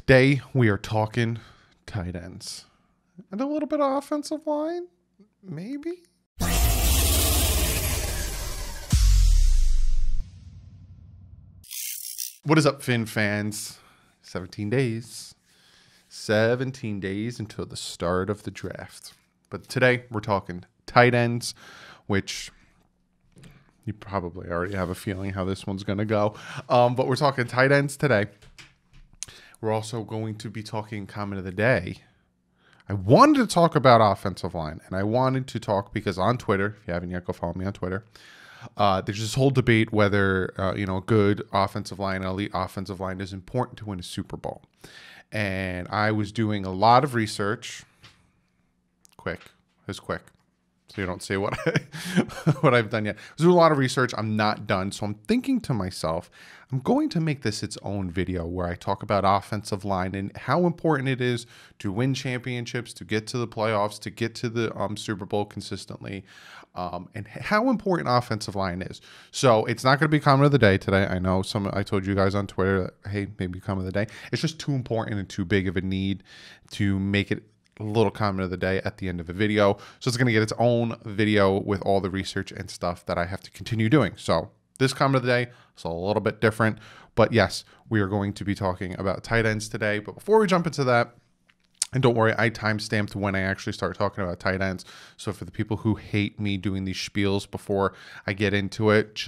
Today we are talking tight ends and a little bit of offensive line, maybe. What is up, Finn fans? 17 days. 17 days until the start of the draft. But today we're talking tight ends, which you probably already have a feeling how this one's going to go. But we're talking tight ends today. We're also going to be talking comment of the day. I wanted to talk about offensive line, and I wanted to talk because on Twitter, if you haven't yet, go follow me on Twitter. There's this whole debate whether a good offensive line, an elite offensive line, is important to win a Super Bowl. And I was doing a lot of research. Quick, so you don't see what what I've done yet. I was doing a lot of research. I'm not done, so I'm thinking to myself, I'm going to make this its own video where I talk about offensive line and how important it is to win championships, to get to the playoffs, to get to the Super Bowl consistently, and how important offensive line is. So it's not going to be comment of the day today. I know I told you guys on Twitter that, hey, maybe comment of the day. It's just too important and too big of a need to make it a little comment of the day at the end of the video. So it's going to get its own video with all the research and stuff that I have to continue doing. So this comment of the day is a little bit different, but yes, we are going to be talking about tight ends today. But before we jump into that, and don't worry, I time-stamped when I actually start talking about tight ends. So for the people who hate me doing these spiels before I get into it,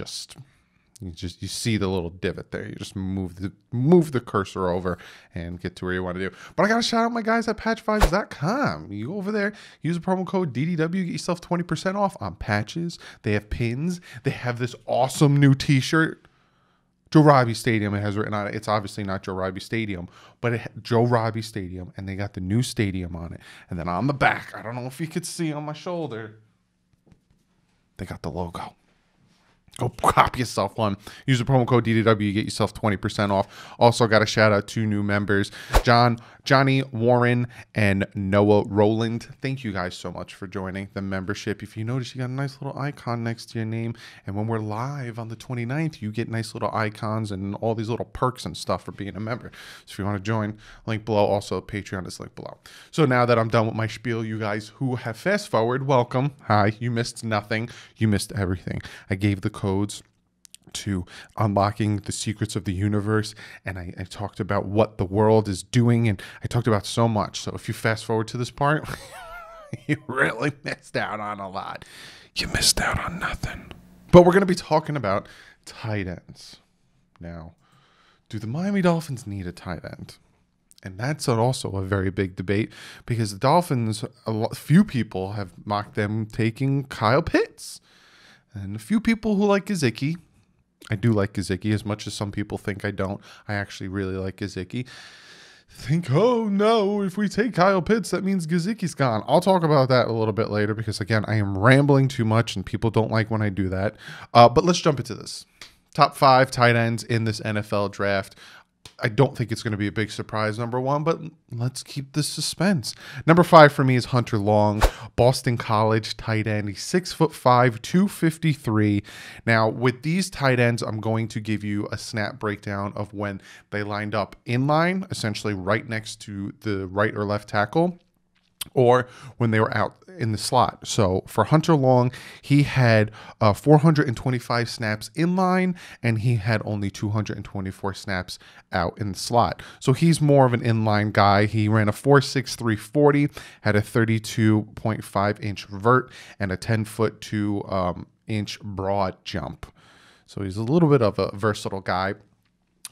you see the little divot there. You just move the cursor over and get to where you want to do. But I got to shout out my guys at patchvibes.com. You go over there, use the promo code DDW, get yourself 20% off on patches. They have pins. They have this awesome new t-shirt. Joe Robbie Stadium, it has written on it. It's obviously not Joe Robbie Stadium, but Joe Robbie Stadium, and they got the new stadium on it. And then on the back, I don't know if you could see on my shoulder, they got the logo. Go cop yourself one. Use the promo code DDW. You get yourself 20% off. Also got a shout out to new members, Johnny Warren and Noah Rowland. Thank you guys so much for joining the membership. If you notice, you got a nice little icon next to your name. And when we're live on the 29th, you get nice little icons and all these little perks and stuff for being a member. So if you want to join, link below. Also, Patreon is linked below. So now that I'm done with my spiel, you guys who have fast forward, welcome. Hi, you missed nothing. You missed everything. I gave the codes to unlocking the secrets of the universe, and I talked about what the world is doing, and I talked about so much. So if you fast forward to this part, you really missed out on a lot. You missed out on nothing. But we're going to be talking about tight ends. Now, do the Miami Dolphins need a tight end? And that's also a very big debate because the Dolphins, few people have mocked them taking Kyle Pitts. And a few people who like Gesicki. I do like Gesicki as much as some people think I don't. I actually really like Gesicki. Think, oh no, if we take Kyle Pitts, that means Gesicki's gone. I'll talk about that a little bit later because, again, I am rambling too much and people don't like when I do that. But let's jump into this. Top 5 tight ends in this NFL draft. I don't think it's going to be a big surprise, number 1, but let's keep the suspense. Number 5 for me is Hunter Long, Boston College tight end. He's 6'5", 253. Now, with these tight ends, I'm going to give you a snap breakdown of when they lined up in line, essentially right next to the right or left tackle, or when they were out in the slot. So for Hunter Long, he had 425 snaps in line, and he had only 224 snaps out in the slot. So he's more of an inline guy. He ran a 4.63 40, had a 32.5-inch vert, and a 10-foot 2-inch broad jump. So he's a little bit of a versatile guy.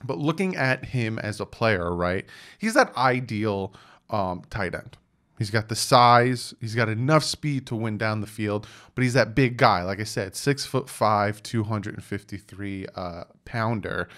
But looking at him as a player, right, he's that ideal tight end. He's got the size. He's got enough speed to win down the field, but he's that big guy. Like I said, 6'5", 253 pounder.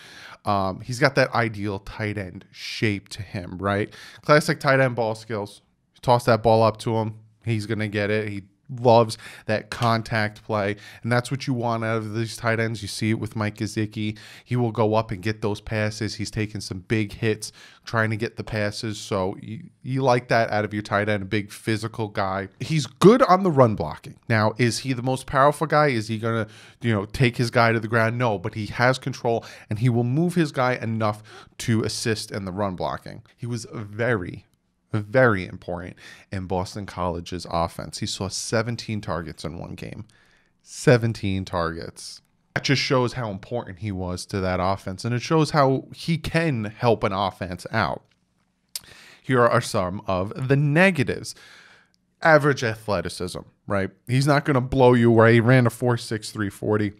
He's got that ideal tight end shape to him, right? Classic tight end ball skills. Toss that ball up to him. He's going to get it. He loves that contact play, and that's what you want out of these tight ends. You see it with Mike Gesicki. He will go up and get those passes. He's taking some big hits trying to get the passes, so you like that out of your tight end, a big physical guy. He's good on the run blocking. Now, is he the most powerful guy? Is he going to, take his guy to the ground? No, but he has control, and he will move his guy enough to assist in the run blocking. He was very important in Boston College's offense. He saw 17 targets in one game. 17 targets. That just shows how important he was to that offense, and it shows how he can help an offense out. Here are some of the negatives. Average athleticism, right? He's not going to blow you away. He ran a 4.6 340.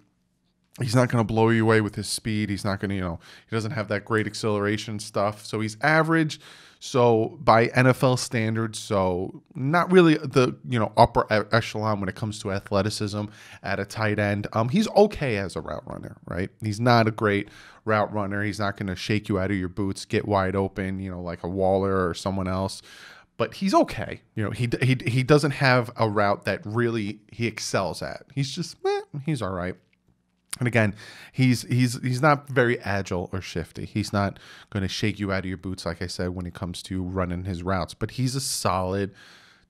He's not going to blow you away with his speed. He's not going to, he doesn't have that great acceleration stuff. So he's average. So by NFL standards, so not really the, upper echelon when it comes to athleticism at a tight end. He's okay as a route runner, right? He's not a great route runner. He's not going to shake you out of your boots, get wide open, like a Waller or someone else. But he's okay. He doesn't have a route that really he excels at. He's just, he's all right. And again, he's not very agile or shifty. He's not going to shake you out of your boots, like I said, when it comes to running his routes. But he's a solid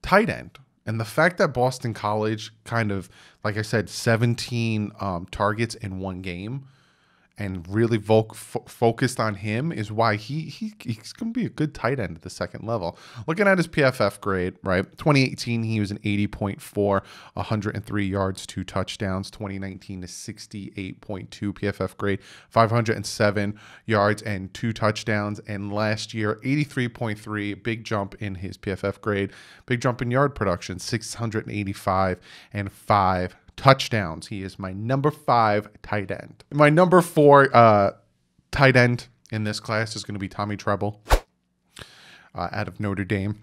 tight end. And the fact that Boston College kind of, like I said, 17 targets in one game and really focused on him is why he's going to be a good tight end at the second level. Looking at his PFF grade, right? 2018, he was an 80.4, 103 yards, 2 touchdowns. 2019 is 68.2 PFF grade, 507 yards and 2 touchdowns. And last year, 83.3, big jump in his PFF grade, big jump in yard production, 685 and 5 touchdowns. He is my number 5 tight end. My number 4 tight end in this class is going to be Tommy Tremble out of Notre Dame.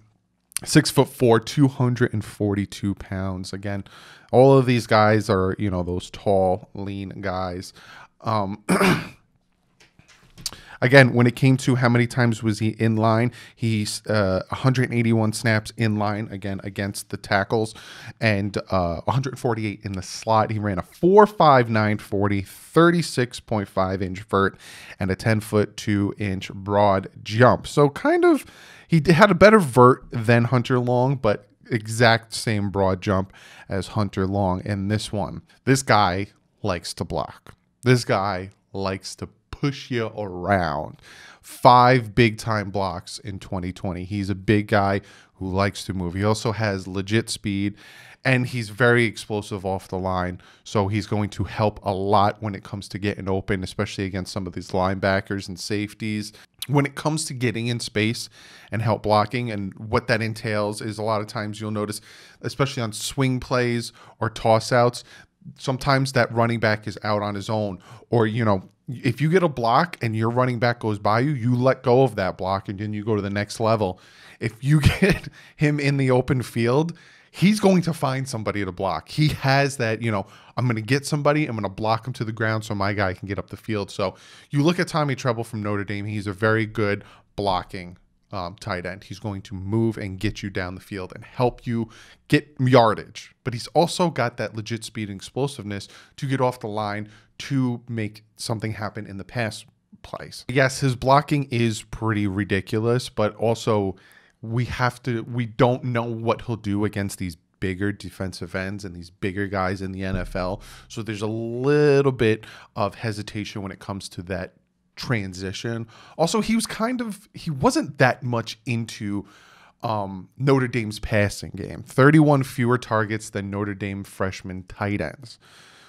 6'4", 242 pounds. Again, all of these guys are, those tall, lean guys. Again, when it came to how many times was he in line, he's 181 snaps in line, again, against the tackles, and 148 in the slot. He ran a 4.59 40, 36.5-inch vert, and a 10-foot 2-inch broad jump. So kind of, he had a better vert than Hunter Long, but exact same broad jump as Hunter Long in this one. This guy likes to block. This guy likes to push you around. 5 big-time blocks in 2020. He's a big guy who likes to move. He also has legit speed, and he's very explosive off the line, so he's going to help a lot when it comes to getting open, especially against some of these linebackers and safeties. When it comes to getting in space and help blocking, and what that entails is a lot of times you'll notice, especially on swing plays or toss-outs, sometimes that running back is out on his own, or, if you get a block and your running back goes by you, you let go of that block and then you go to the next level. If you get him in the open field, he's going to find somebody to block. He has that, I'm going to get somebody, I'm going to block him to the ground so my guy can get up the field. So you look at Tommy Tremble from Notre Dame, he's a very good blocking tight end. He's going to move and get you down the field and help you get yardage. But he's also got that legit speed and explosiveness to get off the line to make something happen in the pass plays. Yes, his blocking is pretty ridiculous, but also we don't know what he'll do against these bigger defensive ends and these bigger guys in the NFL. So there's a little bit of hesitation when it comes to that transition. Also, he wasn't that much into Notre Dame's passing game. 31 fewer targets than Notre Dame freshman tight ends.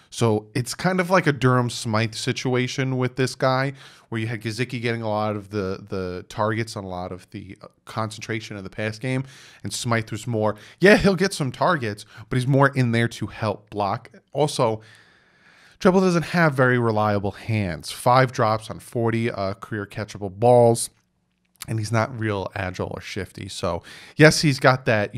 So it's kind of like a Durham Smythe situation with this guy, where you had Gesicki getting a lot of the targets and a lot of the concentration of the pass game, and Smythe was more, he'll get some targets, but he's more in there to help block. Also, Tremble doesn't have very reliable hands. 5 drops on 40 career catchable balls, and he's not real agile or shifty. So, yes, he's got that,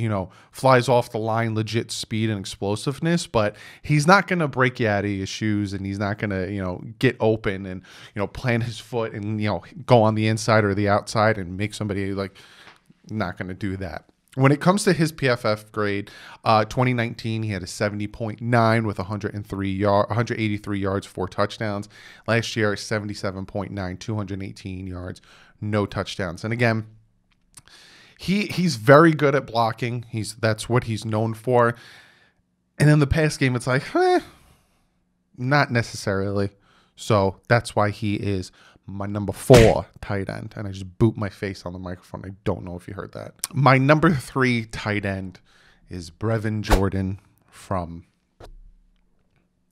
flies off the line, legit speed and explosiveness, but he's not going to break you out of your shoes, and he's not going to, get open and, plant his foot and, go on the inside or the outside and make somebody, not going to do that. When it comes to his PFF grade, 2019, he had a 70.9 with 183 yards, 4 touchdowns. Last year, 77.9, 218 yards, no touchdowns. And again, he's very good at blocking. That's what he's known for. And in the pass game, it's like, not necessarily. So that's why he is my number 4 tight end. And I just boot my face on the microphone. I don't know if you heard that. My number 3 tight end is Reginald Jordan from,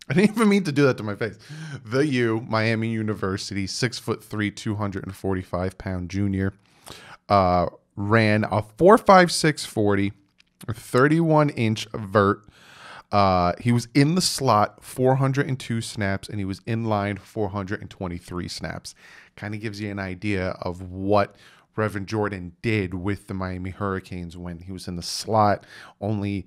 I didn't even mean to do that to my face, the U, Miami University, 6'3", 245-pound junior. Ran a 4.56 40, a 31-inch vert. He was in the slot 402 snaps, and he was in line 423 snaps. Kind of gives you an idea of what Reginald Jordan did with the Miami Hurricanes when he was in the slot. Only,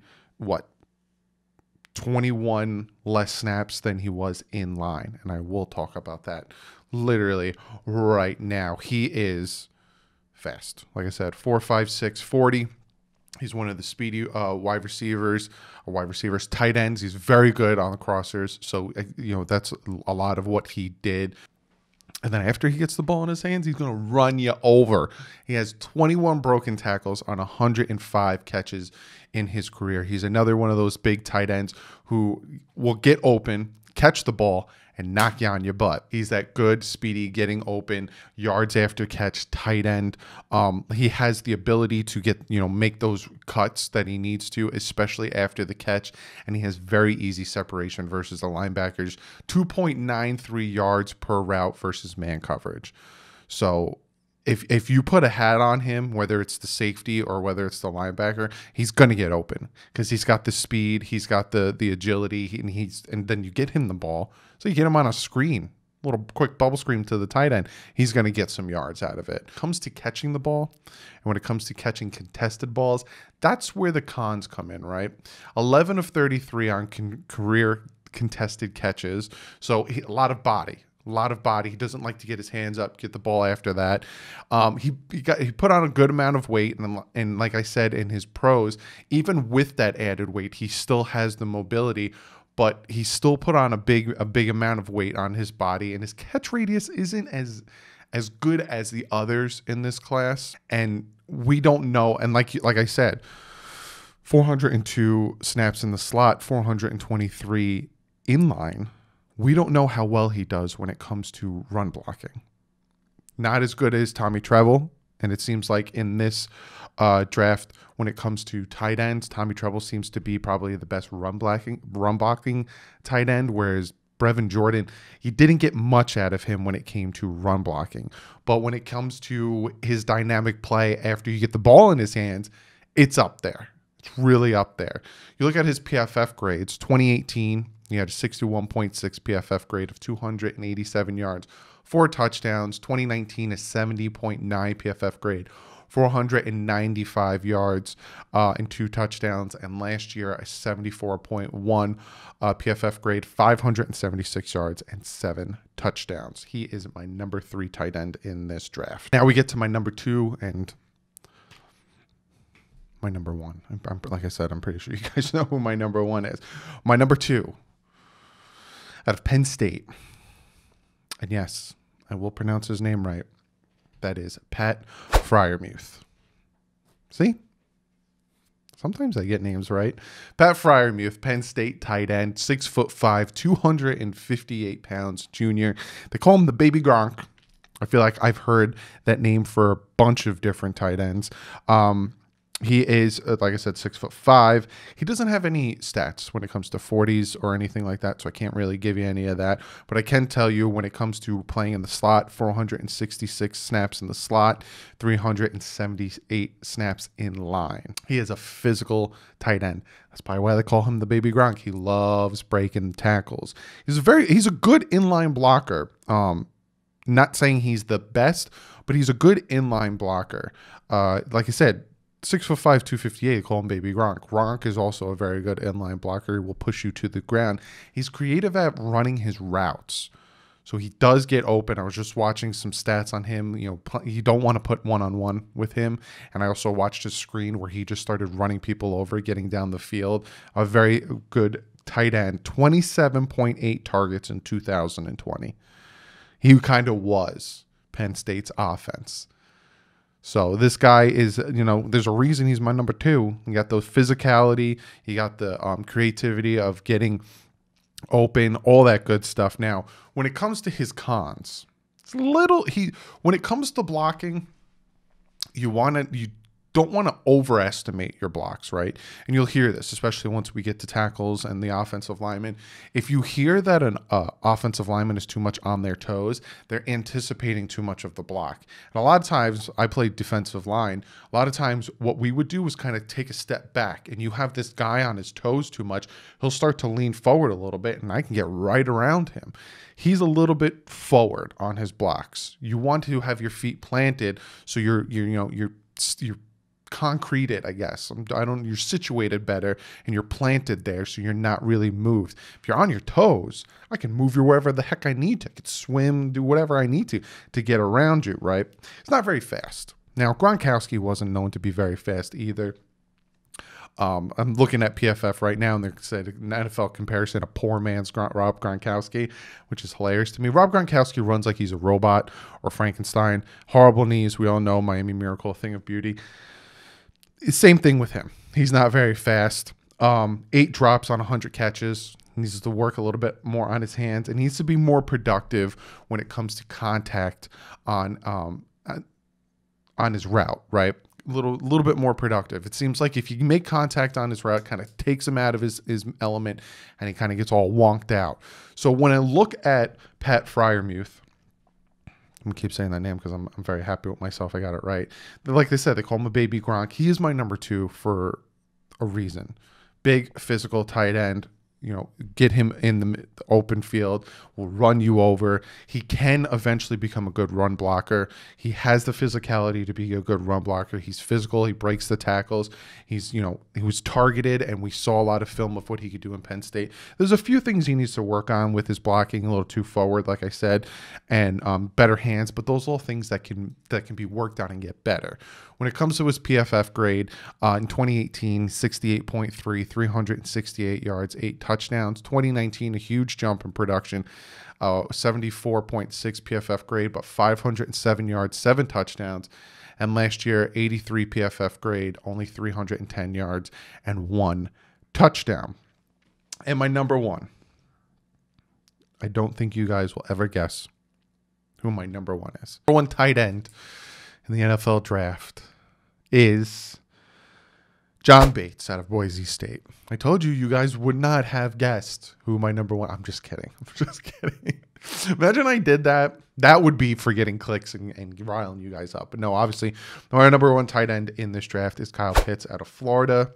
21 less snaps than he was in line. And I will talk about that literally right now. He is fast. Like I said, 4.56 40. He's one of the speedy wide receivers, tight ends. He's very good on the crossers. So, that's a lot of what he did. And then after he gets the ball in his hands, he's going to run you over. He has 21 broken tackles on 105 catches in his career. He's another one of those big tight ends who will get open, catch the ball, and knock you on your butt. He's that good, speedy, getting open, yards after catch tight end. He has the ability to get, make those cuts that he needs to, especially after the catch. And he has very easy separation versus the linebackers. 2.93 yards per route versus man coverage. So if you put a hat on him, whether it's the safety or whether it's the linebacker, he's going to get open because he's got the speed, he's got the agility, and then you get him the ball. So you get him on a screen, a little quick bubble screen to the tight end. He's going to get some yards out of it. When it comes to catching the ball, and when it comes to catching contested balls, that's where the cons come in, right? 11 of 33 on career contested catches. So a lot of body. He doesn't like to get his hands up, get the ball after that. He put on a good amount of weight, and like I said in his pros, even with that added weight, he still has the mobility, but he still put on a big amount of weight on his body, and his catch radius isn't as good as the others in this class. And we don't know. And like I said, 402 snaps in the slot, 423 in line. We don't know how well he does when it comes to run blocking. Not as good as Tommy Tremble, and it seems like in this draft, when it comes to tight ends, Tommy Tremble seems to be probably the best run blocking tight end, whereas Reginald Jordan, you didn't get much out of him when it came to run blocking. But when it comes to his dynamic play after you get the ball in his hands, it's up there. It's really up there. You look at his PFF grades, 2018, he had a 61.6 PFF grade of 287 yards, 4 touchdowns. 2019, a 70.9 PFF grade, 495 yards and 2 touchdowns. And last year, a 74.1 PFF grade, 576 yards and 7 touchdowns. He is my number 3 tight end in this draft. Now we get to my number 2 and my number 1. Like I said, I'm pretty sure you guys know who my number 1 is. My number 2, out of Penn State. And yes, I will pronounce his name right. That is Pat Friarmuth. See? Sometimes I get names right. Pat Friarmuth, Penn State tight end, 6'5", 258 pounds, junior. They call him the Baby Gronk. I feel like I've heard that name for a bunch of different tight ends. He is, like I said, 6'5". He doesn't have any stats when it comes to 40s or anything like that, so I can't really give you any of that. But I can tell you when it comes to playing in the slot, 466 snaps in the slot, 378 snaps in line. He is a physical tight end. That's probably why they call him the Baby Gronk. He loves breaking tackles. He's a good inline blocker. Not saying he's the best, but he's a good inline blocker. Like I said, 6'5", 258, call him Baby Gronk. Gronk is also a very good inline blocker. He will push you to the ground. He's creative at running his routes. So he does get open. I was just watching some stats on him. You don't want to put one-on-one with him. And I also watched his screen where he just started running people over, getting down the field. A very good tight end, 27.8 targets in 2020. He kind of was Penn State's offense. So this guy is, there's a reason he's my number 2. He got the physicality. He got the creativity of getting open, all that good stuff. Now, when it comes to his cons, when it comes to blocking, you don't want to overestimate your blocks, right? And you'll hear this, especially once we get to tackles and the offensive lineman. If you hear that an offensive lineman is too much on their toes, they're anticipating too much of the block. And a lot of times, I played defensive line. A lot of times, what we would do was kind of take a step back, and you have this guy on his toes too much. He'll start to lean forward a little bit, and I can get right around him. He's a little bit forward on his blocks. You want to have your feet planted so you're concreted, I guess. You're situated better and you're planted there, so you're not really moved. If you're on your toes, I can move you wherever the heck I need to. I could swim, do whatever I need to get around you, right? It's not very fast. Now, Gronkowski wasn't known to be very fast either. I'm looking at PFF right now, and they said an NFL comparison, a poor man's Rob Gronkowski, which is hilarious to me. Rob Gronkowski runs like he's a robot or Frankenstein. Horrible knees. We all know Miami Miracle, a thing of beauty. Same thing with him. He's not very fast. 8 drops on 100 catches. He needs to work a little bit more on his hands and needs to be more productive when it comes to contact on his route, right? A little bit more productive. It seems like if you make contact on his route, kind of takes him out of his element, and he kind of gets all wonked out. So when I look at Pat Friarmuth, I'm going to keep saying that name because I'm very happy with myself. I got it right. Like they said, they call him a baby Gronk. He is my number 2 for a reason. Big, physical tight end. Get him in the open field, will run you over. He can eventually become a good run blocker. He has the physicality to be a good run blocker. He's physical. He breaks the tackles. He was targeted, and we saw a lot of film of what he could do in Penn State. There's a few things he needs to work on with his blocking, a little too forward, like I said, and better hands. But those are all things that can be worked on and get better. When it comes to his PFF grade, in 2018, 68.3, 368 yards, 8 touchdowns. 2019, a huge jump in production, 74.6 PFF grade, but 507 yards, 7 touchdowns. And last year, 83 PFF grade, only 310 yards and 1 touchdown. And my number 1, I don't think you guys will ever guess who my number 1 is. Number 1 tight end in the NFL draft is John Bates out of Boise State. I told you guys would not have guessed who my number 1. I'm just kidding. Imagine I did that. That would be for getting clicks and riling you guys up. But no, obviously, our number 1 tight end in this draft is Kyle Pitts out of Florida.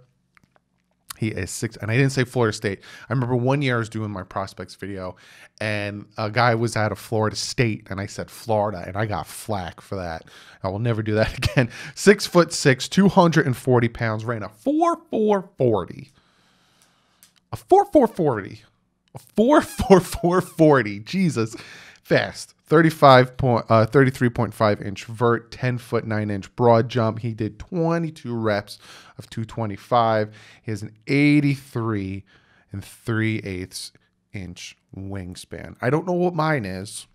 He is 6, and I didn't say Florida State. I remember one year I was doing my prospects video, and a guy was out of Florida State, and I said Florida, and I got flack for that. I will never do that again. 6'6", 240 pounds, ran a 4.440. A 4.440. A 4.4440. Jesus. Fast. 33.5 inch vert, 10 foot 9 inch broad jump. He did 22 reps of 225. He has an 83 and 3/8 inch wingspan. I don't know what mine is.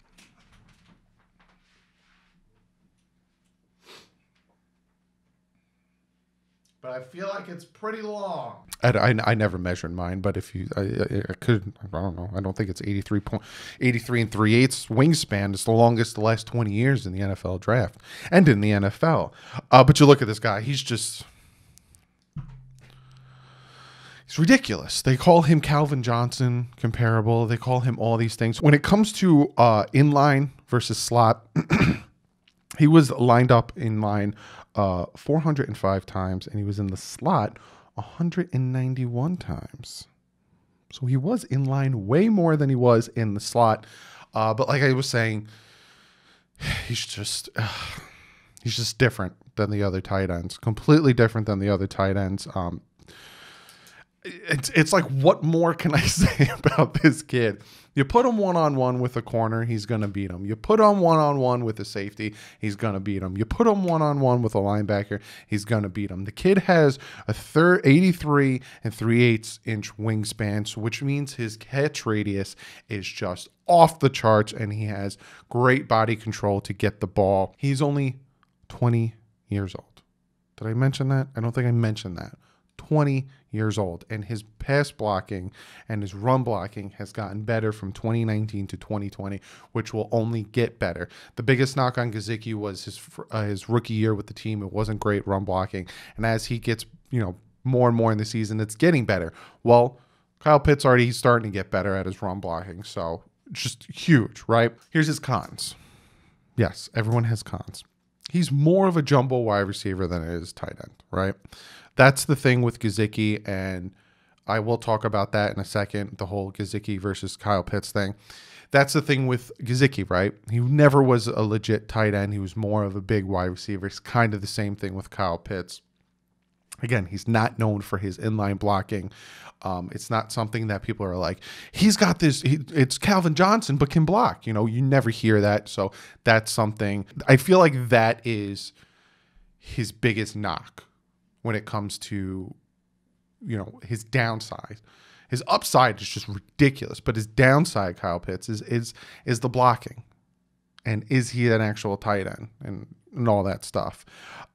But I feel like it's pretty long. I never measured mine, but if you, I could, I don't know. I don't think it's 83 and 3/8 wingspan. It's the longest the last 20 years in the NFL draft and in the NFL. But you look at this guy, he's ridiculous. They call him Calvin Johnson comparable. They call him all these things. When it comes to inline versus slot, he was lined up in line 405 times, and he was in the slot 191 times. So he was in line way more than he was in the slot. But like I was saying, he's just different than the other tight ends. Completely different than the other tight ends. it's like, what more can I say about this kid? You put him one-on-one with a corner, he's going to beat him. You put him one-on-one with a safety, he's going to beat him. You put him one-on-one with a linebacker, he's going to beat him. The kid has a 83 and 3/8 inch wingspan, which means his catch radius is just off the charts, and he has great body control to get the ball. He's only 20 years old. Did I mention that? I don't think I mentioned that. 20 years old, and his pass blocking and his run blocking has gotten better from 2019 to 2020, which will only get better. The biggest knock on Gesicki was his rookie year with the team. It wasn't great run blocking, and as he gets more and more in the season, it's getting better. Well, Kyle Pitts he's starting to get better at his run blocking, so just huge, right? Here's his cons. Yes, everyone has cons. He's more of a jumbo wide receiver than it is tight end, right? That's the thing with Gesicki, and I will talk about that in a second, the whole Gesicki versus Kyle Pitts thing. That's the thing with Gesicki, right? He never was a legit tight end. He was more of a big wide receiver. It's kind of the same thing with Kyle Pitts. Again, he's not known for his inline blocking. It's not something that people are like, he's got this, it's Calvin Johnson, but can block. You never hear that. So that's something, I feel like that is his biggest knock when it comes to, his downside. His upside is just ridiculous, but his downside, Kyle Pitts, is the blocking. And is he an actual tight end and all that stuff?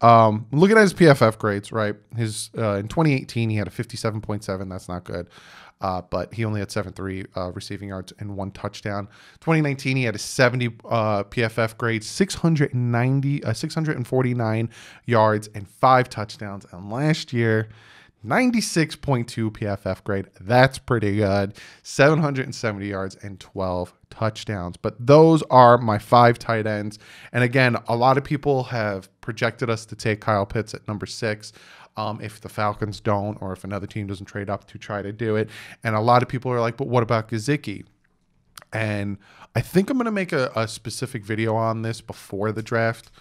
Looking at his PFF grades, right? His in 2018 he had a 57.7. That's not good, but he only had 7.3 receiving yards and 1 touchdown. 2019 he had a 70 PFF grade, 649 yards and 5 touchdowns. And last year, 96.2 PFF grade. That's pretty good. 770 yards and 12 touchdowns. But those are my 5 tight ends. And again, a lot of people have projected us to take Kyle Pitts at number 6 if the Falcons don't, or if another team doesn't trade up to try to do it. And a lot of people are like, but what about Gesicki? And I think I'm going to make a specific video on this before the draft.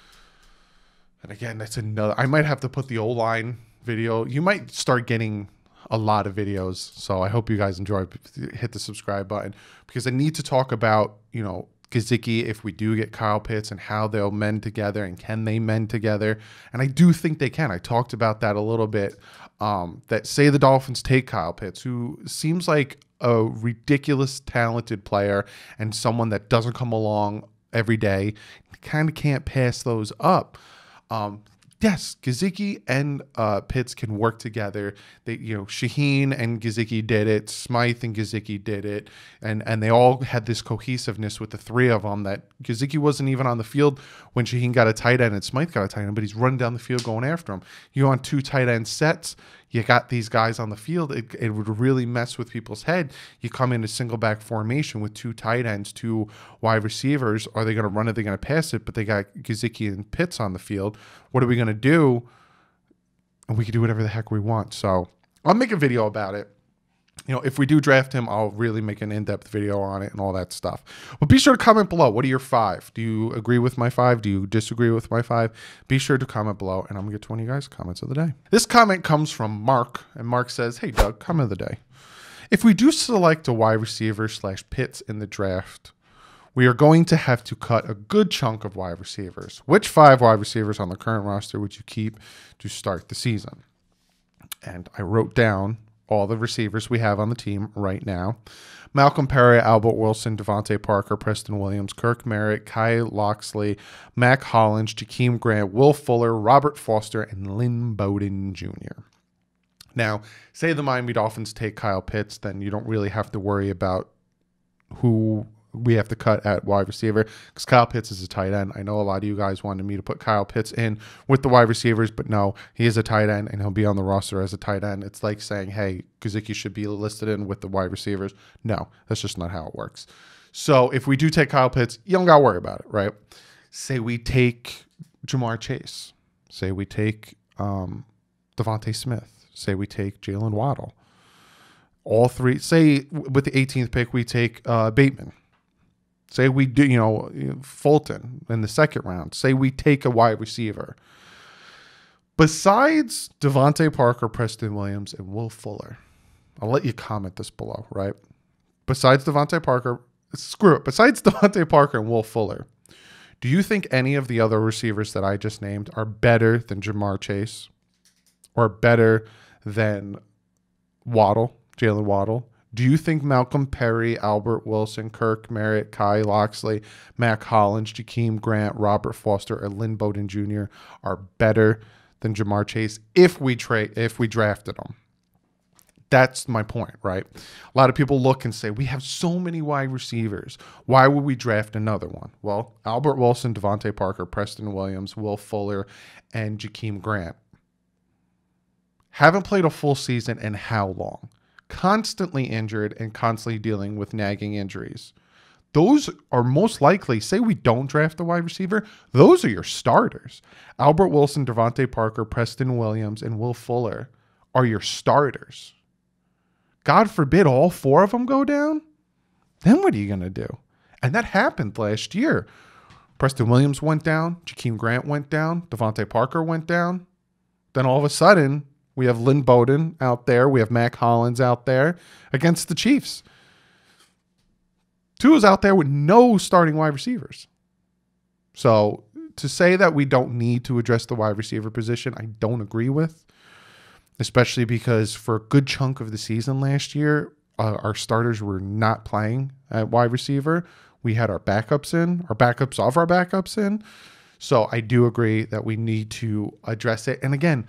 And again, that's another, I might have to put the O-line video. You might start getting a lot of videos, so I hope you guys enjoy. Hit the subscribe button, because I need to talk about Gesicki if we do get Kyle Pitts and how they'll mend together, and can they mend together. And I do think they can. I talked about that a little bit, that say the Dolphins take Kyle Pitts, who seems like a ridiculous talented player and someone that doesn't come along every day, kind of can't pass those up. Yes, Gesicki and Pitts can work together. They, Shaheen and Gesicki did it. Smythe and Gesicki did it, and they all had this cohesiveness with the 3 of them. That Gesicki wasn't even on the field when Shaheen got a tight end and Smythe got a tight end, but he's running down the field going after him. You on 2 tight end sets, you got these guys on the field. It would really mess with people's head. You come in a single back formation with 2 tight ends, 2 wide receivers. Are they going to run it? They're going to pass it, but they got Gesicki and Pitts on the field. What are we going to do? And we can do whatever the heck we want. So I'll make a video about it. If we do draft him, I'll really make an in-depth video on it and all that stuff. But be sure to comment below. What are your 5? Do you agree with my 5? Do you disagree with my 5? Be sure to comment below, and I'm going to get to one of you guys' comments of the day. This comment comes from Mark, and Mark says, hey, Doug, comment of the day. If we do select a wide receiver / Pitts in the draft, we are going to have to cut a good chunk of wide receivers. Which 5 wide receivers on the current roster would you keep to start the season? And I wrote down all the receivers we have on the team right now: Malcolm Perry, Albert Wilson, Devontae Parker, Preston Williams, Kirk Merritt, Kai Loxley, Mac Hollins, Jakeem Grant, Will Fuller, Robert Foster, and Lynn Bowden Jr. Now, say the Miami Dolphins take Kyle Pitts, then you don't really have to worry about who we have to cut at wide receiver, because Kyle Pitts is a tight end. I know a lot of you guys wanted me to put Kyle Pitts in with the wide receivers, but no, he is a tight end and he'll be on the roster as a tight end. It's like saying, hey, Gesicki should be listed in with the wide receivers. No, that's just not how it works. So if we do take Kyle Pitts, you don't got to worry about it, right? Say we take Jamar Chase. Say we take Devontae Smith. Say we take Jalen Waddle. All 3. Say with the 18th pick, we take Bateman. Say we do, Fulton in the 2nd round. Say we take a wide receiver. Besides Devontae Parker, Preston Williams, and Will Fuller, I'll let you comment this below, right? Besides Devontae Parker, screw it. Besides Devontae Parker and Will Fuller, do you think any of the other receivers that I just named are better than Jamar Chase or better than Jalen Waddle? Do you think Malcolm Perry, Albert Wilson, Kirk Merritt, Kai Loxley, Matt Collins, Jakeem Grant, Robert Foster, or Lynn Bowden Jr. are better than Jamar Chase if we drafted them? That's my point, right? A lot of people look and say, we have so many wide receivers. Why would we draft another one? Well, Albert Wilson, Devontae Parker, Preston Williams, Will Fuller, and Jakeem Grant haven't played a full season in how long? Constantly injured and constantly dealing with nagging injuries. Those are most likely, say we don't draft a wide receiver, those are your starters. Albert Wilson, Devontae Parker, Preston Williams, and Will Fuller are your starters. God forbid all 4 of them go down. Then what are you going to do? And that happened last year. Preston Williams went down. Jakeem Grant went down. Devontae Parker went down. Then all of a sudden, we have Lynn Bowden out there. We have Matt Collins out there against the Chiefs. Tua's out there with no starting wide receivers. So to say that we don't need to address the wide receiver position, I don't agree with. Especially because for a good chunk of the season last year, our starters were not playing at wide receiver. We had our backups of our backups in. So I do agree that we need to address it. And again,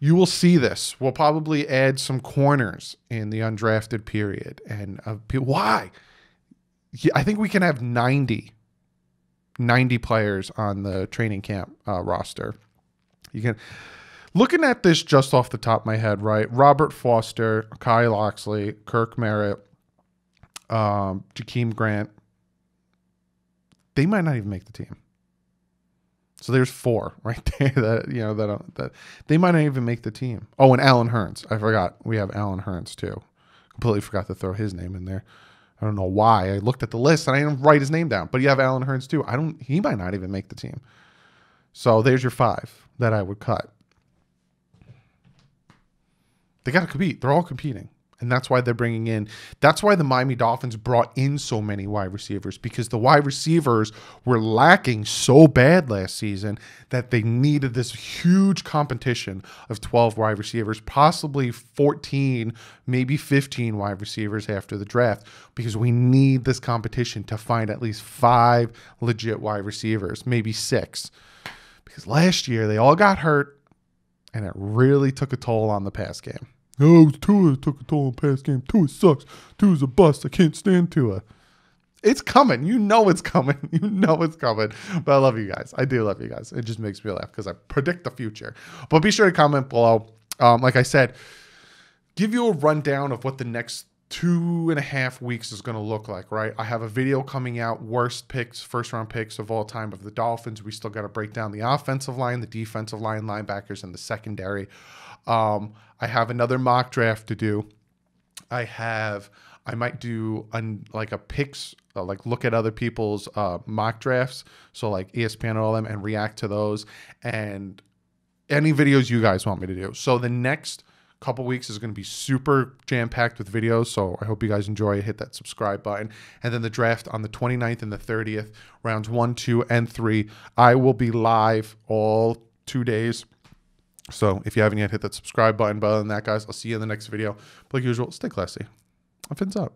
you will see this. We'll probably add some corners in the undrafted period. And why? I think we can have 90 players on the training camp roster. You can... Looking at this just off the top of my head, right? Robert Foster, Kai Loxley, Kirk Merritt, Jakeem Grant, they might not even make the team. So there's 4 right there that they might not even make the team. Oh, and Alan Hearns. I forgot. We have Alan Hearns too. Completely forgot to throw his name in there. I don't know why. I looked at the list and I didn't write his name down. But you have Alan Hearns too. He might not even make the team. So there's your 5 that I would cut. They got to compete. They're all competing. And that's why that's why the Miami Dolphins brought in so many wide receivers, because the wide receivers were lacking so bad last season that they needed this huge competition of 12 wide receivers, possibly 14, maybe 15 wide receivers after the draft, because we need this competition to find at least 5 legit wide receivers, maybe 6. Because last year they all got hurt and it really took a toll on the pass game. Oh, Tua took a toll on the pass game. Tua sucks. Tua's a bust. I can't stand Tua. It's coming. You know it's coming. You know it's coming. But I love you guys. I do love you guys. It just makes me laugh because I predict the future. But be sure to comment below. Like I said, give you a rundown of what the next 2.5 weeks is going to look like, right? I have a video coming out, worst picks, first-round picks of all time of the Dolphins. We still got to break down the offensive line, the defensive line, linebackers, and the secondary. I have another mock draft to do. I might do a picks, look at other people's mock drafts, so like ESPN and all them, and react to those, and any videos you guys want me to do. So the next couple weeks is going to be super jam-packed with videos, so I hope you guys enjoy it. Hit that subscribe button. And then the draft on the 29th and the 30th, rounds 1, 2, and 3. I will be live all 2 days. So if you haven't yet, hit that subscribe button. But other than that, guys, I'll see you in the next video. But like usual, stay classy. Fins up.